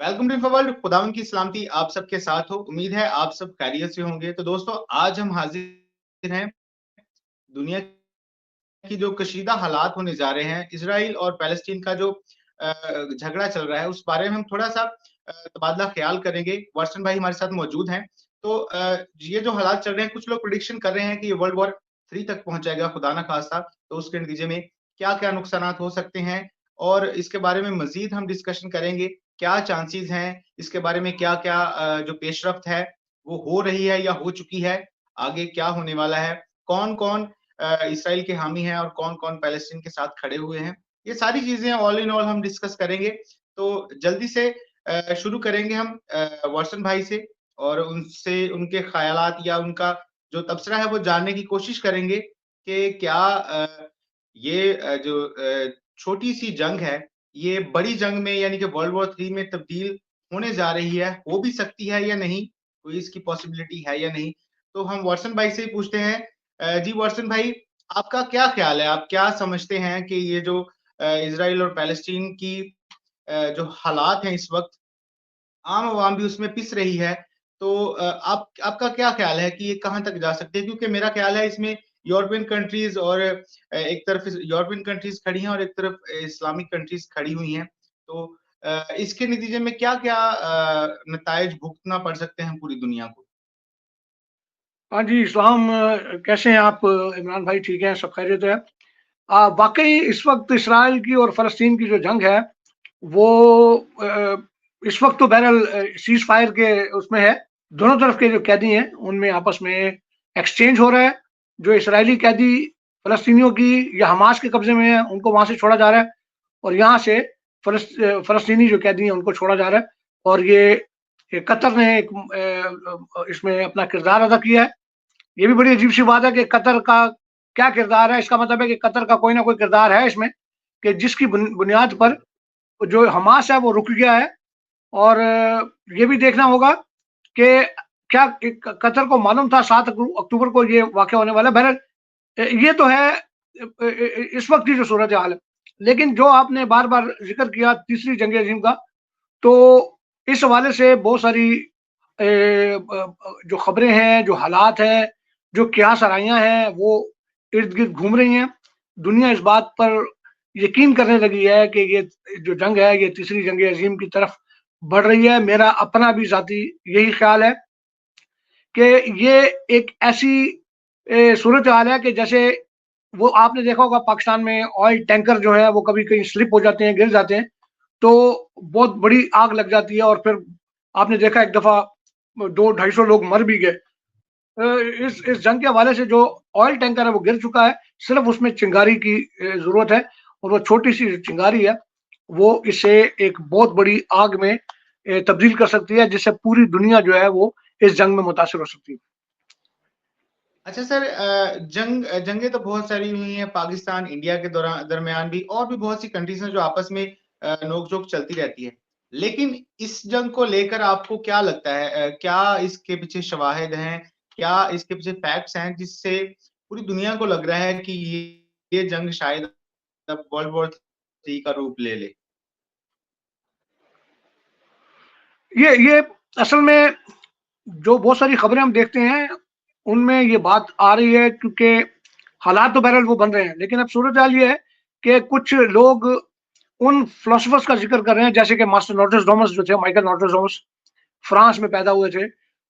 Welcome to इंफोवर्ल्ड। खुदावंद की सलामती आप सबके साथ हो। उम्मीद है आप सब खैरियत से होंगे। तो दोस्तों, आज हम हाजिर हैं दुनिया की जो कशीदा हालात होने जा रहे हैं, इजराइल और पैलेस्टीन का जो झगड़ा चल रहा है, उस बारे में हम थोड़ा-सा तबादला ख्याल करेंगे। वाटसन भाई हमारे साथ मौजूद हैं। तो ये जो हालात चल रहे हैं, कुछ लोग प्रेडिक्शन कर रहे हैं कि ये वर्ल्ड वॉर 3 तक पहुँच जाएगा, खुदा ना खास्ता। तो उसके नतीजे में क्या-क्या नुकसानात हो सकते हैं और इसके बारे में मज़ीद हम डिस्कशन करेंगे। क्या चांसेज़ हैं, इसके बारे में क्या-क्या जो पेशरफ्त है, वो हो रही है या हो चुकी है, आगे क्या होने वाला है, कौन-कौन इसराइल के हामी हैं और कौन-कौन पैलेस्टीन के साथ खड़े हुए हैं। ये सारी चीज़ें ऑल इन ऑल हम डिस्कस करेंगे। तो जल्दी से शुरू करेंगे हम वाटसन भाई से और उनसे उनके ख़यालात या उनका जो तबसरा है वो जानने की कोशिश करेंगे कि क्या ये जो छोटी-सी जंग है, ये बड़ी जंग में यानी कि वर्ल्ड वॉर 3 में तब्दील होने जा रही है, हो भी सकती है या नहीं? कोई इसकी पॉसिबिलिटी है या नहीं? तो हम वाटसन भाई से ही पूछते हैं। जी वाटसन भाई, आपका क्या ख़्याल है? आप क्या समझते हैं कि ये जो इज़राइल और पैलेस्टीन की जो हालात हैं इस वक़्त, आम आवाम भी उसमें पिस रही है। तो आप आपका क्या ख़्याल है कि ये कहाँ तक जा सकती है? क्योंकि मेरा ख़्याल है इसमें यूरोपियन कंट्रीज़ और एक तरफ यूरोपियन कंट्रीज़ खड़ी हैं और एक तरफ इस्लामिक कंट्रीज़ खड़ी हुई हैं। तो इसके नतीजे में क्या-क्या नताइज भुगतना पड़ सकते हैं पूरी दुनिया को? हाँ जी, इस्लाम कैसे हैं आप इमरान भाई? ठीक हैं, सब खैरियत है। वाक़ई इस वक़्त इसराइल की और फ़लस्तीन की जो जंग है, वो इस वक़्त तो बहरहाल सीज़ फायर के उसमें है। दोनों तरफ के जो कैदी हैं, उनमें आपस में एक्सचेंज हो रहा है। जो इसराइली कैदी फ़लस्तीनियों की या हमास के कब्ज़े में हैं, उनको वहाँ से छोड़ा जा रहा है और यहाँ से फ़लस्तीनी जो कैदी हैं, उनको छोड़ा जा रहा है। और ये कतर ने एक इसमें अपना किरदार अदा किया है। ये भी बड़ी अजीब सी बात है कि कतर का क्या किरदार है। इसका मतलब है कि कतर का कोई ना कोई किरदार है इसमें, कि जिसकी बुनियाद पर जो हमास है वो रुक गया है। और ये भी देखना होगा कि क्या कतर को मालूम था 7 अक्टूबर को ये वाक़या होने वाला है। बहरहाल ये तो है इस वक्त की जो सूरत हाल है। लेकिन जो आपने बार बार जिक्र किया तीसरी जंग अजीम का, तो इस हवाले से बहुत सारी जो खबरें हैं, जो हालात हैं, जो क़यास-आराइयाँ हैं, वो इर्द-गिर्द घूम रही हैं। दुनिया इस बात पर यकीन करने लगी है कि ये जो जंग है, ये तीसरी जंग अज़ीम की तरफ बढ़ रही है। मेरा अपना भी ज़ाती यही ख़्याल है कि ये एक ऐसी सूरत हाल है कि जैसे वो आपने देखा होगा पाकिस्तान में ऑयल टैंकर जो है वो कभी कहीं स्लिप हो जाते हैं, गिर जाते हैं, तो बहुत बड़ी आग लग जाती है और फिर आपने देखा एक दफ़ा 200-250 लोग मर भी गए। इस जंग के हवाले से जो ऑयल टैंकर है वो गिर चुका है, सिर्फ उसमें चिंगारी की ज़रूरत है और वो छोटी-सी चिंगारी है, वो इसे एक बहुत बड़ी आग में तब्दील कर सकती है, जिससे पूरी दुनिया जो है वो इस जंग में मुतासिर हो सकती है। अच्छा सर, जंगें तो बहुत सारी हुई हैं पाकिस्तान, इंडिया के दरमियान भी और भी बहुत सी कंट्रीज़ हैं जो आपस में नोक-झोंक चलती रहती है। लेकिन इस जंग को लेकर आपको क्या लगता है, क्या इसके पीछे शवाहिद हैं? क्या इसके पीछे फैक्ट्स हैं जिससे पूरी दुनिया को लग रहा है कि ये जंग शायद अब वर्ल्ड वॉर 3 का रूप ले ले? ये असल में जो बहुत सारी खबरें हम देखते हैं, उनमें ये बात आ रही है, क्योंकि हालात तो बहरहाल वो बन रहे हैं। लेकिन अब सूरत हाल ये है कि कुछ लोग उन फिलोसोफर्स का ज़िक्र कर रहे हैं, जैसे कि मास्टर नोस्ट्राडामस जो थे, माइकल नोस्ट्राडामस फ्रांस में पैदा हुए थे।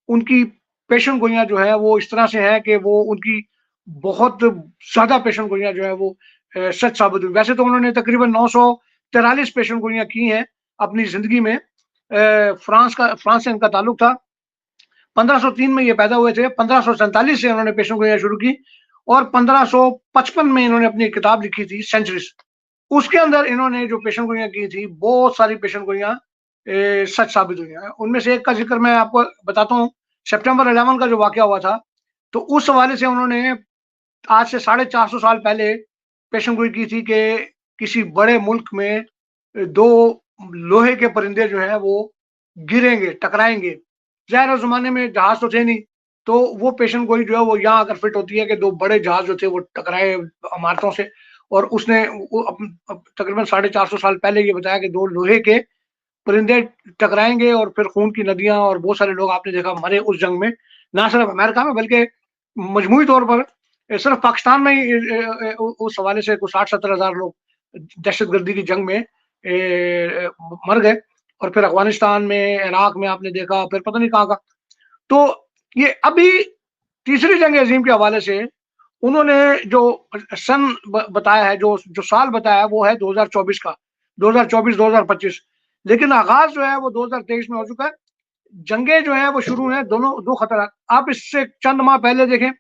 उनकी पेशन गोइयाँ जो है वो इस तरह से हैं कि वो उनकी बहुत ज़्यादा पेशन गोइयाँ जो है वो सच साबित हुई। वैसे तो उन्होंने तकरीबन 943 पेशन गोइयाँ की हैं अपनी ज़िंदगी में। फ्रांस से इनका ताल्लुक था। 1503 में ये पैदा हुए थे। 1547 से उन्होंने पेशन गोइयाँ शुरू की और 1555 में इन्होंने अपनी किताब लिखी थी सेंचुरीज। उसके अंदर इन्होंने जो पेशन गोइयाँ की थी, बहुत सारी पेशन गोइयाँ सच साबित हुई हैं। उनमें से एक का जिक्र मैं आपको बताता हूँ। सितंबर 11 का जो वाक़या हुआ था, तो उस हवाले से उन्होंने आज से 450 साल पहले पेशन गोई की थी कि किसी बड़े मुल्क में 2 लोहे के परिंदे जो हैं वो गिरेंगे, टकराएँगे। ज़ाहिर है उस ज़माने में जहाज़ तो थे नहीं, तो वो पेशन गोई जो है वो यहाँ आकर फिट होती है कि 2 बड़े जहाज़ जो थे वो टकराए इमारतों से। और उसने वो तकरीबन 450 साल पहले ये बताया कि 2 लोहे के परिंदे टकराएंगे और फिर खून की नदियां, और बहुत सारे लोग आपने देखा मरे उस जंग में, ना सिर्फ अमेरिका में बल्कि मजमूई तौर पर सिर्फ पाकिस्तान में ही उस हवाले से कुछ 60-70 हज़ार लोग दहशतगर्दी की जंग में मर गए। और फिर अफगानिस्तान में, इराक में आपने देखा, फिर पता नहीं कहाँ का। तो ये अभी तीसरी जंग अजीम के हवाले से उन्होंने जो सन बताया है, जो साल बताया है, वो है 2024 का, 2024-2025, लेकिन आगाज जो है वो 2023 में हो चुका है। जंगें जो है वो शुरू हैं, दोनों दो खतरा। आप इससे चंद माह पहले देखें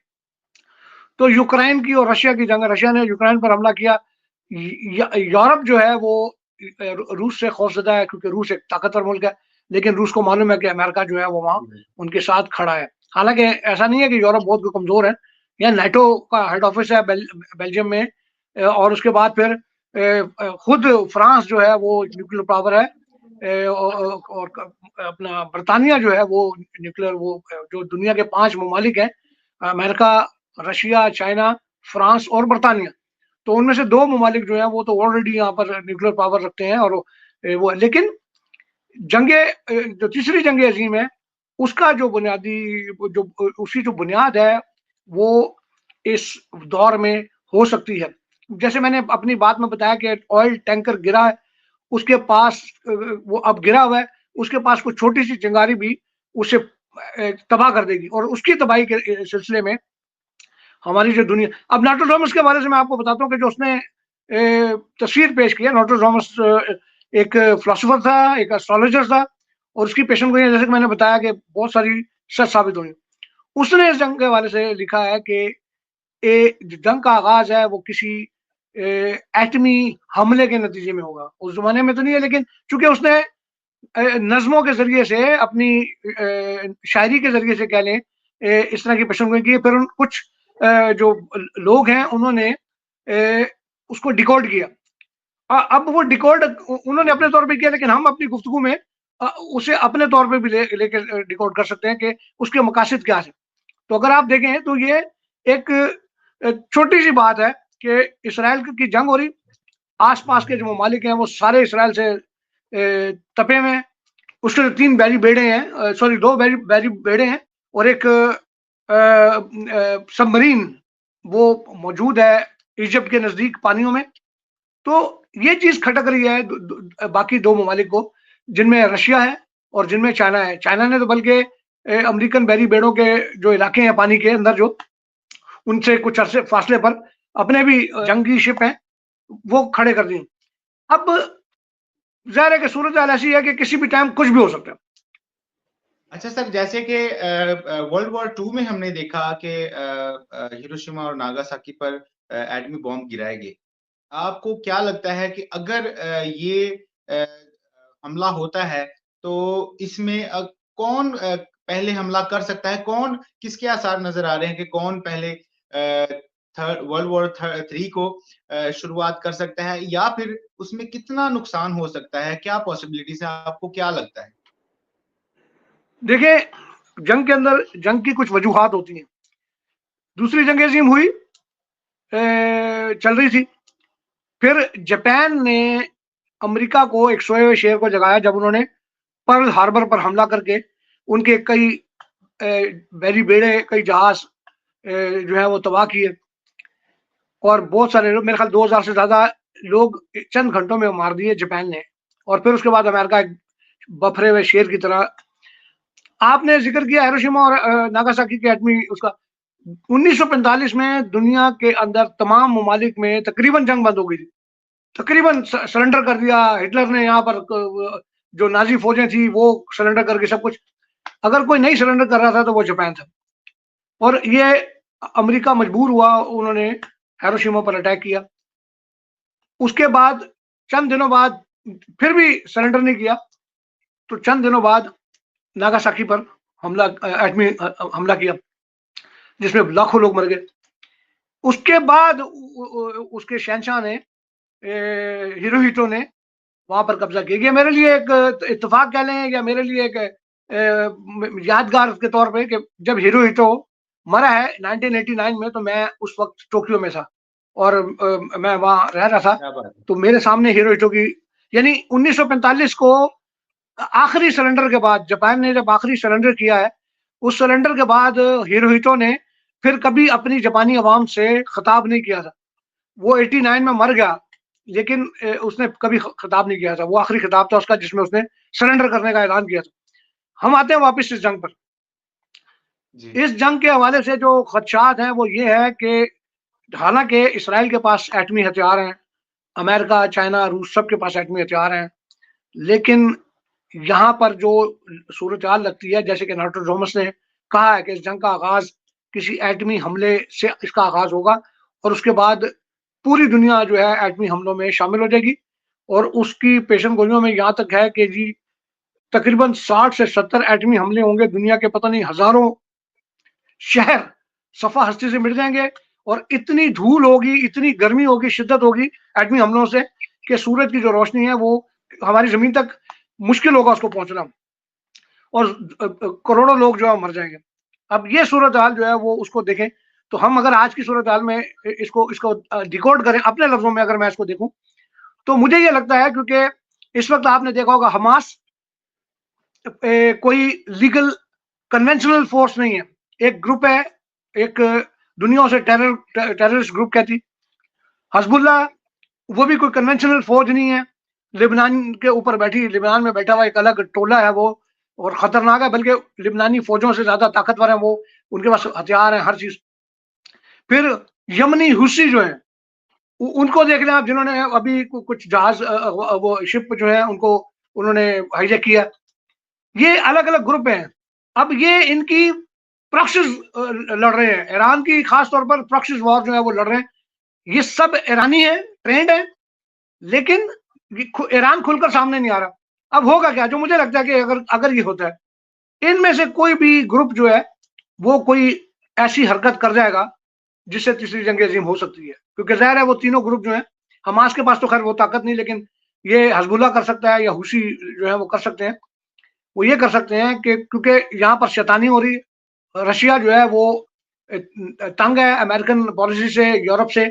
तो यूक्रेन की और रशिया की जंग, रशिया ने यूक्रेन पर हमला किया। यूरोप जो है वो रूस से खौफजदा है, क्योंकि रूस एक ताकतवर मुल्क है, लेकिन रूस को मालूम है कि अमेरिका जो है वो वहाँ उनके साथ खड़ा है। हालांकि ऐसा नहीं है कि यूरोप बहुत कमजोर है। यहाँ नाटो का हेड ऑफिस है बेल्जियम में, और उसके बाद फिर खुद फ्रांस जो है वो न्यूक्लियर पावर है, और अपना बरतानिया जो है वो न्यूक्लियर, वो जो दुनिया के 5 ममालिक हैं, अमेरिका, रशिया, चाइना, फ्रांस और बरतानिया, तो उनमें से 2 ममालिक जो हैं वो तो ऑलरेडी यहाँ पर न्यूक्लियर पावर रखते हैं। और वो, लेकिन जंगे, जो तीसरी जंग अजीम है, उसका जो बुनियादी, जो उसकी जो बुनियाद है वो इस दौर में हो सकती है। जैसे मैंने अपनी बात में बताया कि ऑयल टैंकर गिरा है, उसके पास वो अब गिरा हुआ है, उसके पास कुछ छोटी सी चिंगारी भी उसे तबाह कर देगी, और उसकी तबाही के सिलसिले में हमारी जो दुनिया, अब नोस्ट्राडामस के बारे में मैं आपको बताता हूँ कि जो उसने तस्वीर पेश की है, नोस्ट्राडामस एक फिलोसोफर था, एक एस्ट्रोलॉजर था, और उसकी पेशन गोइयां जैसे कि मैंने बताया कि बहुत सारी सच साबित हुई। उसने इस जंग के हवाले से लिखा है कि जो जंग का आगाज है वो किसी एटमी हमले के नतीजे में होगा। उस जमाने में तो नहीं है, लेकिन चूंकि उसने नज्मों के जरिए से, अपनी शायरी के जरिए से कह लें, इस तरह की पेशन गोई की। फिर कुछ जो लोग हैं उन्होंने उसको डिकोड किया। अब वो डिकोड उन्होंने अपने तौर पे किया, लेकिन हम अपनी गुफ्तगू में उसे अपने तौर पे भी लेके डिकोड कर सकते हैं कि उसके मकासद क्या है। तो अगर आप देखें तो ये एक छोटी सी बात है कि इसराइल की जंग हो रही, आसपास के जो ममालिक हैं वो सारे इसराइल से तपे हुए हैं। उसके 3 बैरी बेड़े हैं, सॉरी 2 बैरी बेड़े हैं, और एक सबमरीन वो मौजूद है इजिप्ट के नजदीक पानियों में। तो ये चीज खटक रही है बाकी 2 ममालिक को, जिनमें रशिया है और जिनमें चाइना है। चाइना ने तो बल्कि अमेरिकन बैरी बेड़ों के जो इलाके हैं पानी के अंदर, जो उनसे कुछ अरसे फासले पर अपने भी जंगी शिप हैं वो खड़े कर दिए। अब जाहिर है कि सूरत हाल ऐसी है कि किसी भी टाइम कुछ भी हो सकता है। अच्छा सर, जैसे कि वर्ल्ड वॉर 2 में हमने देखा कि हिरोशिमा और नागासाकी पर एटमी बॉम्ब गिराए गए। आपको क्या लगता है कि अगर ये हमला होता है तो इसमें कौन पहले हमला कर सकता है? कौन, किसके आसार नजर आ रहे हैं कि कौन पहले वर्ल्ड वॉर 3 को शुरुआत कर सकता है, या फिर उसमें कितना नुकसान हो सकता है? क्या पॉसिबिलिटीज है? आपको क्या लगता है? देखिए, जंग के अंदर जंग की कुछ वजूहात होती हैं। दूसरी जंग अजीम हुई, चल रही थी, फिर जापान ने अमेरिका को एक सोए हुए शेर को जगाया जब उन्होंने पर्ल हार्बर पर हमला करके उनके कई बैरी बेड़े, कई जहाज जो है वो तबाह किए, और बहुत सारे लोग, मेरे ख्याल 2000 से ज्यादा लोग चंद घंटों में मार दिए जापान ने। और फिर उसके बाद अमेरिका एक बफरे हुए शेर की तरह। आपने जिक्र किया हिरोशिमा और नागासाकी के एटमी उसका, 1945 में दुनिया के अंदर तमाम ममालिक में तकरीबन जंग बंद हो गई थी, तकरीबन सरेंडर कर दिया हिटलर ने। यहाँ पर जो नाजी फौजें थी वो सरेंडर करके सब कुछ, अगर कोई नहीं सरेंडर कर रहा था तो वो जापान था। और ये अमेरिका मजबूर हुआ, उन्होंने हिरोशिमा पर अटैक किया। उसके बाद चंद दिनों बाद फिर भी सरेंडर नहीं किया, तो चंद दिनों बाद नागासाकी पर हमला, एटमी हमला किया, जिसमें लाखों लोग मर गए। उसके बाद उसके शहनशाह ने, हिरोहितो ने वहां पर कब्जा किया। ये मेरे लिए एक इत्तेफाक कह लें, या मेरे लिए एक यादगार के तौर पे कि जब हिरोहितो मरा है 1989 में, तो मैं उस वक्त टोक्यो में था और मैं वहां रह रहा था। तो मेरे सामने हिरोहितो की, यानी 1945 को आखिरी सरेंडर के बाद, जापान ने जब आखिरी सरेंडर किया है, उस सरेंडर के बाद हिरोहितो ने फिर कभी अपनी जापानी अवाम से खिताब नहीं किया था। वो 89 में मर गया, लेकिन उसने कभी खिताब नहीं किया था। वो आखिरी खिताब था उसका जिसमें उसने सरेंडर करने का ऐलान किया था। हम आते हैं वापस इस जंग पर। जी। इस जंग के हवाले से जो खदशात हैं वो ये है कि हालांकि इसराइल के पास एटमी हथियार हैं, अमेरिका, चाइना, रूस सबके पास एटमी हथियार हैं, लेकिन यहाँ पर जो सूरत हाल लगती है, जैसे कि नोस्ट्राडामस ने कहा है कि इस जंग का आगाज किसी एटमी हमले से इसका आगाज होगा और उसके बाद पूरी दुनिया जो है एटमी हमलों में शामिल हो जाएगी। और उसकी पेशन गोइयों में यहाँ तक है कि जी तकरीबन 60 से 70 एटमी हमले होंगे, दुनिया के पता नहीं हजारों शहर सफा हस्ती से मिट जाएंगे और इतनी धूल होगी, इतनी गर्मी होगी, शिद्दत होगी एटमी हमलों से कि सूरज की जो रोशनी है वो हमारी जमीन तक मुश्किल होगा उसको पहुंचना और करोड़ों लोग जो है मर जाएंगे। अब ये सूरत हाल जो है वो उसको देखें तो हम अगर आज की सूरत हाल में इसको इसको डिकोड करें अपने लफ्जों में, अगर मैं इसको देखूं तो मुझे ये लगता है, क्योंकि इस वक्त आपने देखा होगा हमास कोई लीगल कन्वेंशनल फोर्स नहीं है, एक ग्रुप है, एक दुनिया से टेररिस्ट ग्रुप कहती। हजबुल्ला वो भी कोई कन्वेंशनल फौज नहीं है, लिबनान के ऊपर बैठी, लिबनान में बैठा हुआ एक अलग टोला है वो, और खतरनाक है, बल्कि लिबनानी फौजों से ज्यादा ताकतवर है वो, उनके पास हथियार है, हर चीज। फिर यमनी हुसी जो है उनको देख लें आप, जिन्होंने अभी कुछ जहाज वो शिप जो है उनको उन्होंने हाईजैक किया। ये अलग अलग ग्रुप हैं। अब ये इनकी प्रॉक्सीज लड़ रहे हैं, ईरान की खास तौर पर प्रॉक्सीज वॉर जो है वो लड़ रहे हैं। ये सब ईरानी है, ट्रेंड है, लेकिन ईरान खुलकर सामने नहीं आ रहा। अब होगा क्या, जो मुझे लगता है कि अगर अगर ये होता है, इनमें से कोई भी ग्रुप जो है वो कोई ऐसी हरकत कर जाएगा जिससे तीसरी जंग अजीम हो सकती है, क्योंकि जाहिर है वो तीनों ग्रुप जो है, हमास के पास तो खैर वो ताकत नहीं, लेकिन ये हजबुल्ला कर सकता है या हुसी जो है वो कर सकते हैं। वो ये कर सकते हैं कि क्योंकि यहाँ पर शैतानी हो रही है, रशिया जो है वो तंग है अमेरिकन पॉलिसी से, यूरोप से,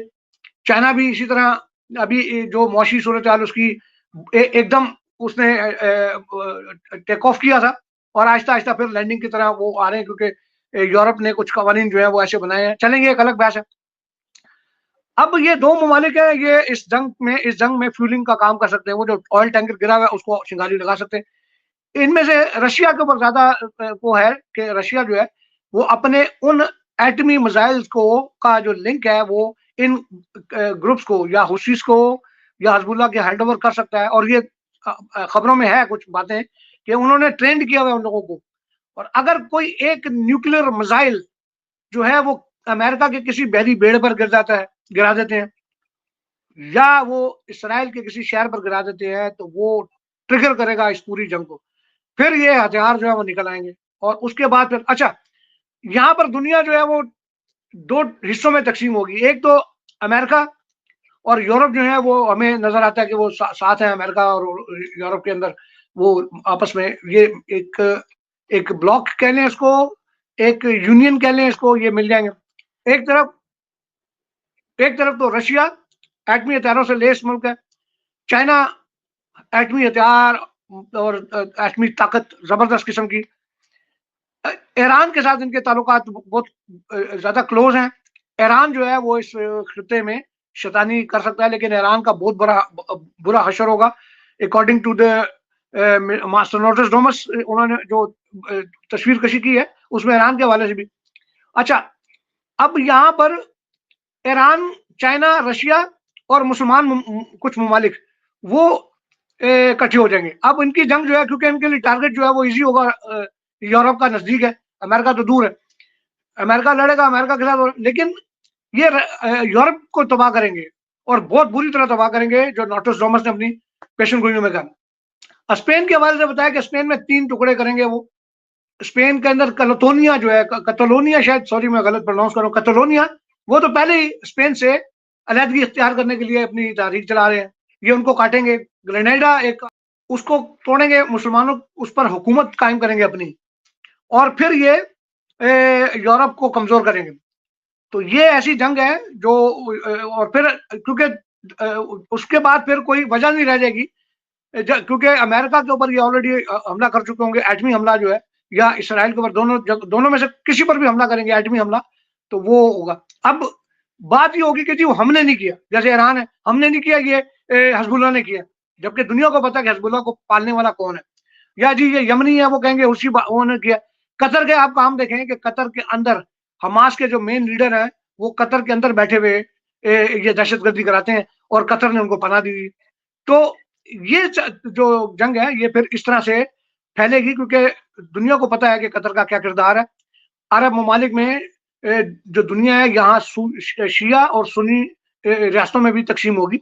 चाइना भी इसी तरह। अभी जो मौशी सूरत हाल उसकी एकदम उसने टेक ऑफ किया था और आहिस्ता आहिस्ता फिर लैंडिंग की तरह वो आ रहे हैं, क्योंकि यूरोप ने कुछ कवानीन जो है वो ऐसे बनाए हैं। चलेंगे, एक अलग बहस है। अब ये दो ममालिक है, ये इस जंग में फ्यूलिंग का काम कर सकते हैं। वो जो ऑयल टैंकर गिरा हुआ है उसको चिंगारी लगा सकते हैं। इनमें से रशिया के ऊपर ज्यादा वो है कि रशिया जो है वो अपने उन एटमी मिसाइल्स को का जो लिंक है वो इन ग्रुप्स को या हुसीस को या हजबुल्ला के हैंड ओवर कर सकता है। और ये खबरों में है कुछ बातें कि उन्होंने ट्रेंड किया हुआ है उन लोगों को। और अगर कोई एक न्यूक्लियर मिसाइल जो है वो अमेरिका के किसी बहरी बेड़े पर गिर जाता है, गिरा देते हैं, या वो इसराइल के किसी शहर पर गिरा देते हैं, तो वो ट्रिगर करेगा इस पूरी जंग को। फिर ये हथियार जो है वो निकल आएंगे और उसके बाद फिर अच्छा, यहाँ पर दुनिया जो है वो दो हिस्सों में तकसीम होगी। एक तो अमेरिका और यूरोप जो है वो हमें नजर आता है कि वो साथ है, अमेरिका और यूरोप के अंदर वो आपस में ये एक एक ब्लॉक कह लें इसको, एक यूनियन कह लें इसको, ये मिल जाएंगे। एक तरफ एक तरफ तो रशिया एटमी हथियारों से लेस मुल्क है, चाइना एटमी हथियार और एटमी ताकत जबरदस्त किस्म की। ईरान के साथ इनके ताल्लुकात बहुत ज्यादा क्लोज हैं। ईरान जो है वो इस खिते में शैतानी कर सकता है, लेकिन ईरान का बहुत बुरा हशर होगा according to the master Nostradamus. उन्होंने जो तस्वीर कशी की है उसमें ईरान के हवाले से भी। अच्छा, अब यहाँ पर ईरान, चाइना, रशिया और मुसलमान कुछ ममालिक वो इकट्ठे हो जाएंगे। अब इनकी जंग जो है, क्योंकि इनके लिए टारगेट जो है वो इजी होगा, यूरोप का नजदीक है, अमेरिका तो दूर है। अमेरिका लड़ेगा अमेरिका के साथ, लेकिन ये यूरोप को तबाह करेंगे और बहुत बुरी तरह तबाह करेंगे, जो नोस्ट्राडामस ने अपनी पेशन गोइयों में कहा। स्पेन के हवाले से बताया कि स्पेन में 3 टुकड़े करेंगे वो। स्पेन के अंदर कतलोनिया जो है, कतलोनिया शायद, सॉरी मैं गलत प्रोनाउंस कर रहा हूँ, कतलोनिया, वो तो पहले ही स्पेन से अलहदगी इख्तियार करने के लिए अपनी तहरीक चला रहे हैं। ये उनको काटेंगे। ग्रेनेडा एक उसको तोड़ेंगे, मुसलमानों उस पर हुकूमत कायम करेंगे अपनी, और फिर ये यूरोप को कमजोर करेंगे। तो ये ऐसी जंग है जो और फिर क्योंकि उसके बाद फिर कोई वजह नहीं रह जाएगी क्योंकि अमेरिका के ऊपर ये ऑलरेडी हमला कर चुके होंगे, एटमी हमला जो है, या इसराइल के ऊपर, दोनों में से किसी पर भी हमला करेंगे, एटमी हमला, तो वो होगा। अब बात ये होगी कि जी वो हमने नहीं किया, जैसे ईरान है, हमने नहीं किया, ये हिजबुल्लाह ने किया, जबकि दुनिया को पता है कि हिजबुल्लाह को पालने वाला कौन है। या जी ये यमनी है, वो कहेंगे उन्होंने किया। कतर के आप काम देखें कि कतर के अंदर हमास के जो मेन लीडर है, वो कतर के अंदर बैठे हुए ये दहशतगर्दी कराते हैं, और कतर ने उनको पनाह दी हुई। तो ये जो जंग है, ये फिर इस तरह से फैलेगी, क्योंकि दुनिया को पता है कि कतर का क्या किरदार है। अरब ममालिक में जो दुनिया है, यहाँ शिया और सुन्नी रियासतों में भी तकसीम होगी,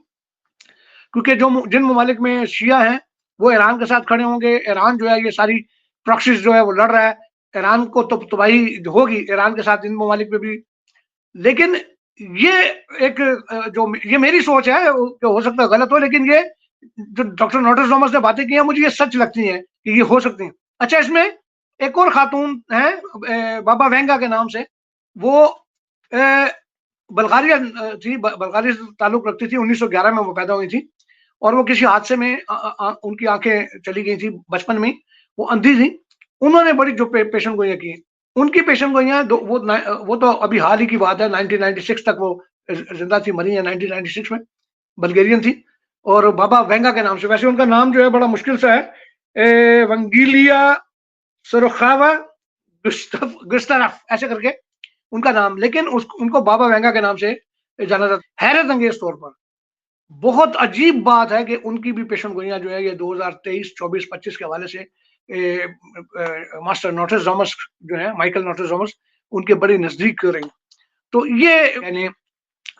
क्योंकि जो जिन ममालिक में शिया हैं वो ईरान के साथ खड़े होंगे। ईरान जो है ये सारी प्रॉक्सीज जो है वो लड़ रहा है, ईरान को तो तबाही होगी ईरान के साथ इन ममालिक में भी। लेकिन ये एक जो ये मेरी सोच है, जो हो सकता है गलत हो, लेकिन ये जो डॉक्टर नोटेस ने बातें की हैं, मुझे ये सच लगती हैं कि ये हो सकती हैं। अच्छा, इसमें एक और खातून है बाबा वेंगा के नाम से, वो बल्गारिया थी, बल्गारिया से ताल्लुक रखती थी, 1911 में वो पैदा हुई थी, और वो किसी हादसे में उनकी आंखें चली गई थी बचपन में, वो अंधी थी। उन्होंने बड़ी जो पेशेंट गोइयां की, उनकी पेशेंट गोइयां वो तो अभी हाल ही की बात है, 1996 तक वो जिंदा थी, मरी है 1996 में, बल्गेरियन थी, और बाबा वेंगा के नाम से। वैसे उनका नाम जो है बड़ा मुश्किल सा है, वंगीलिया सरोखावा गुस्तारफ ऐसे करके उनका नाम, लेकिन उनको बाबा वेंगा के नाम से जाना जाता है। हैरत अंगेज तौर पर बहुत अजीब बात है कि उनकी भी पेशेंट गोइयां जो है ये 2023, 24, 25 के हवाले से मास्टर नोटेस जो है, माइकल नोटेस, उनके बड़े नजदीक हो रही। तो ये मैंने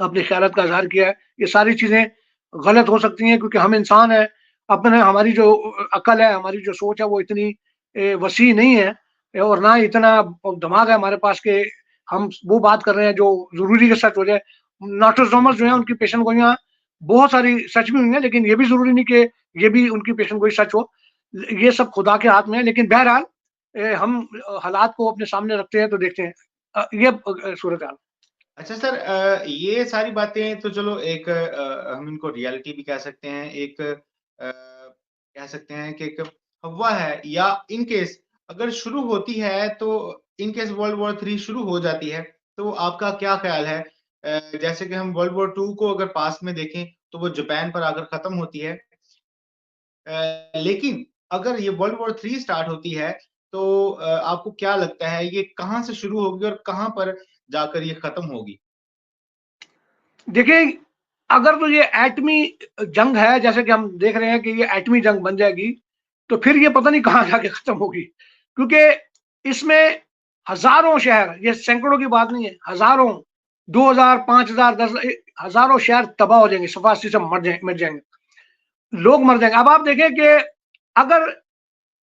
अपनी ख्यालत का इजहार किया है। ये सारी चीजें गलत हो सकती हैं, क्योंकि हम इंसान हैं, अपने हमारी जो अकल है, हमारी जो सोच है, वो इतनी वसी नहीं है, और ना इतना दिमाग है हमारे पास कि हम वो बात कर रहे हैं जो जरूरी के सच हो जाए। नोटेस जो है, उनकी पेशेंट गोइयां बहुत सारी सच भी हुई हैं, लेकिन ये भी जरूरी नहीं कि ये भी उनकी पेशेंट गोई सच हो। ये सब खुदा के हाथ में है। लेकिन बहरहाल हम हालात को अपने सामने रखते हैं तो देखते हैं ये सूरत हाल। अच्छा सर, ये सारी बातें तो चलो एक हम इनको रियलिटी भी कह सकते हैं, एक कह सकते हैं कि एक अफ़वाह है, या इन केस अगर शुरू होती है तो इन केस वर्ल्ड वॉर 3 शुरू हो जाती है, तो आपका क्या ख़्याल है? जैसे कि हम वर्ल्ड वॉर 2 को अगर पास्ट में देखें, तो वो जापान पर आकर ख़त्म होती है। लेकिन अगर ये वर्ल्ड वॉर 3 स्टार्ट होती है, तो आपको क्या लगता है ये कहाँ से शुरू होगी और कहाँ पर जाकर ये ख़त्म होगी? देखिए, अगर तो ये एटमी जंग है, जैसे कि हम देख रहे हैं कि ये एटमी जंग बन जाएगी, तो फिर ये पता नहीं कहाँ जाके खत्म होगी, क्योंकि इसमें हजारों शहर, ये सैकड़ों की बात नहीं है, हजारों, 2000, 5000, 10, हजारों शहर तबाह हो जाएंगे, सफासी से मर जाएंगे, लोग मर जाएंगे। अब आप देखें कि अगर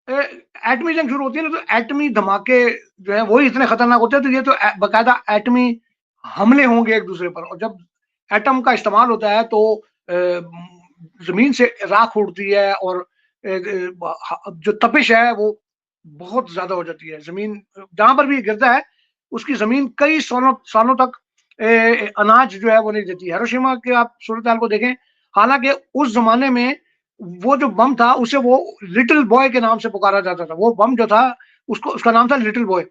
एटमी जंग शुरू होती है ना, तो एटमी धमाके जो है वही इतने खतरनाक होते हैं, तो ये तो बाकायदा एटमी हमले होंगे एक दूसरे पर, और जब एटम का इस्तेमाल होता है तो जमीन से राख उड़ती है, और जो तपिश है वो बहुत ज्यादा हो जाती है। जमीन जहां पर भी गिरता है, उसकी जमीन कई सालों सालों तक अनाज जो है वो नहीं देती। हिरोशिमा के आप सूरत हाल को देखें, हालांकि उस जमाने में वो जो बम था उसे वो लिटिल बॉय के नाम से पुकारा जाता था। वो बम जो था उसका नाम था लिटिल बॉय,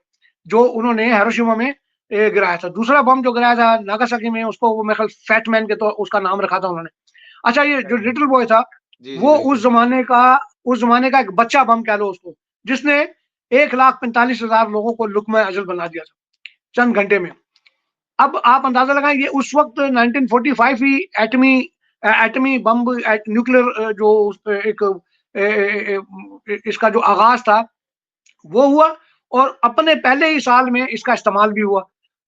जो उन्होंने हिरोशिमा में गिराया था। दूसरा बम जो गिराया था नागासाकी में, उसको वो मेरे ख्याल फैट मैन के तो उसका नाम रखा था उन्होंने। अच्छा, ये जो लिटिल बॉय था, जी, जी, वो बिल्कुल। उस जमाने का एक बच्चा बम कह लो उसको, जिसने 1,45,000 लोगों को लुकमा अजल बना दिया था चंद घंटे में। अब आप अंदाजा लगाएं, ये उस वक्त 1945 ही एटमी एटमी बम, न्यूक्लियर जो एक इसका जो आगाज था वो हुआ, और अपने पहले ही साल में इसका इस्तेमाल भी हुआ।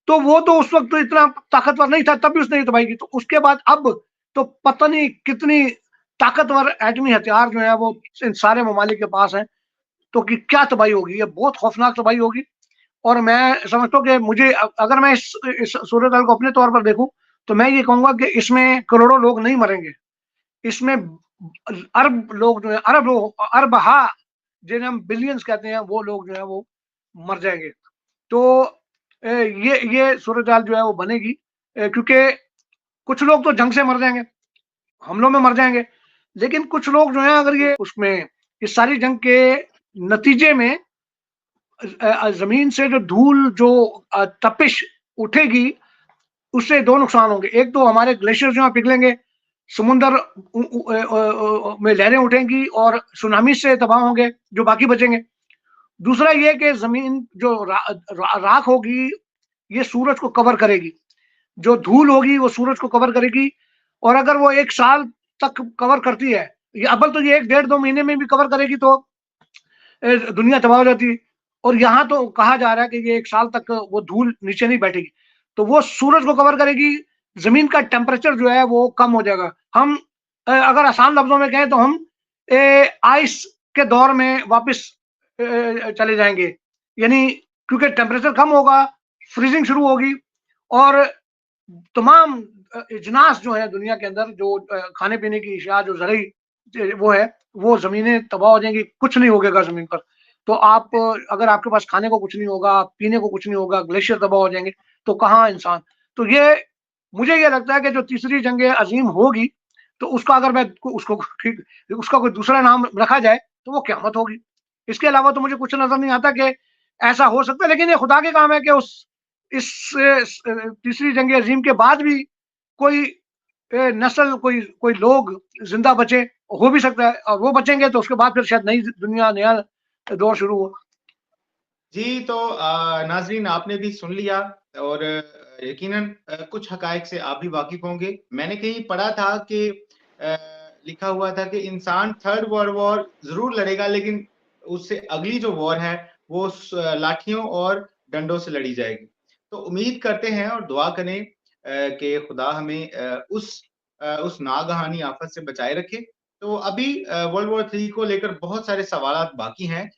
तो वो तो उस वक्त तो इतना ताकतवर नहीं था, तब भी उसने तबाही की। तो उसके बाद अब तो पता नहीं कितनी ताकतवर एटमी हथियार जो है वो इन सारे ममालिक के पास है, तो कि क्या तबाही होगी, ये बहुत खौफनाक तबाही होगी। और मैं समझता हूँ कि मुझे अगर मैं इस सूरत हाल को अपने तौर पर देखूं, तो मैं ये कहूंगा कि इसमें करोड़ों लोग नहीं मरेंगे, इसमें अरब लोग जो है, अरब हा, जिन्हें हम बिलियंस कहते हैं, वो लोग जो है वो मर जाएंगे। तो ये सूरत हाल जो है वो बनेगी, क्योंकि कुछ लोग तो जंग से मर जाएंगे, हमलों में मर जाएंगे, लेकिन कुछ लोग जो है, अगर ये उसमें इस सारी जंग के नतीजे में जमीन से जो धूल, जो तपिश उठेगी, उससे दो नुकसान होंगे। एक तो हमारे ग्लेशियर जो पिघलेंगे, समुद्र में लहरें उठेंगी और सुनामी से तबाह होंगे जो बाकी बचेंगे। दूसरा ये कि जमीन जो राख होगी, ये सूरज को कवर करेगी। जो धूल होगी वो सूरज को कवर करेगी, और अगर वो 1 साल तक कवर करती है, ये अव्वल तो ये 1 डेढ़ 2 महीने में भी कवर करेगी तो दुनिया तबाह हो जाती है। और यहाँ तो कहा जा रहा है कि ये 1 साल तक वो धूल नीचे नहीं बैठेगी, तो वो सूरज को कवर करेगी, जमीन का टेम्परेचर जो है वो कम हो जाएगा। हम अगर आसान लफ्जों में कहें तो हम आइस के दौर में वापस चले जाएंगे, यानी क्योंकि टेम्परेचर कम होगा, फ्रीजिंग शुरू होगी, और तमाम इजनास जो है दुनिया के अंदर, जो खाने पीने की अशिया, जो ज़रूरी वो है, वो ज़मीनें तबाह हो जाएंगी, कुछ नहीं होगा ज़मीन पर। तो आप अगर आपके पास खाने को कुछ नहीं होगा, पीने को कुछ नहीं होगा, ग्लेशियर तबाह हो जाएंगे, तो कहाँ इंसान। तो ये मुझे ये लगता है कि जो तीसरी जंग अजीम होगी, तो उसका अगर मैं उसको उसका कोई दूसरा नाम रखा जाए तो वो क़यामत होगी। इसके अलावा तो मुझे कुछ नजर नहीं आता कि ऐसा हो सकता है। लेकिन ये खुदा के काम है कि उस इस तीसरी जंग अजीम के बाद भी कोई नस्ल, कोई कोई लोग जिंदा बचे, हो भी सकता है, और वो बचेंगे तो उसके बाद फिर शायद नई दुनिया, नया दौर शुरू हो। जी, तो नाज़रीन, आपने भी सुन लिया, और यकीनन कुछ हक़ाइक़ से आप भी वाकिफ़ होंगे। मैंने कहीं पढ़ा था कि लिखा हुआ था कि इंसान थर्ड वर्ल्ड वॉर ज़रूर लड़ेगा, लेकिन उससे अगली जो वॉर है, वो लाठियों और डंडों से लड़ी जाएगी। तो उम्मीद करते हैं और दुआ करें कि खुदा हमें उस नागहानी आफ़त से बचाए रखे। तो अभी वर्ल्ड वॉर 3 को लेकर बहुत सारे सवालात बाकी हैं,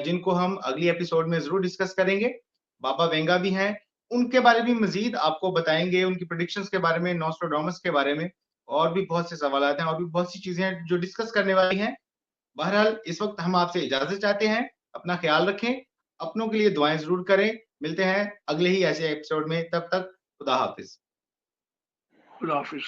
जिनको हम अगली एपिसोड में ज़रूर डिस्कस करेंगे। बाबा वेंगा भी हैं, उनके बारे में मज़ीद आपको बताएँगे, उनकी प्रेडिक्शंस के बारे में, नॉस्ट्राडामस के बारे में, और भी बहुत से सवालात हैं, और भी बहुत सी चीज़ें हैं जो डिस्कस करने वाली हैं। बहरहाल, इस वक़्त हम आपसे इजाज़त चाहते हैं। अपना ख़्याल रखें, अपनों के लिए दुआएँ ज़रूर करें। मिलते हैं अगले ही ऐसे एपिसोड में, तब तक खुदा हाफ़िज़। खुदा हाफिज।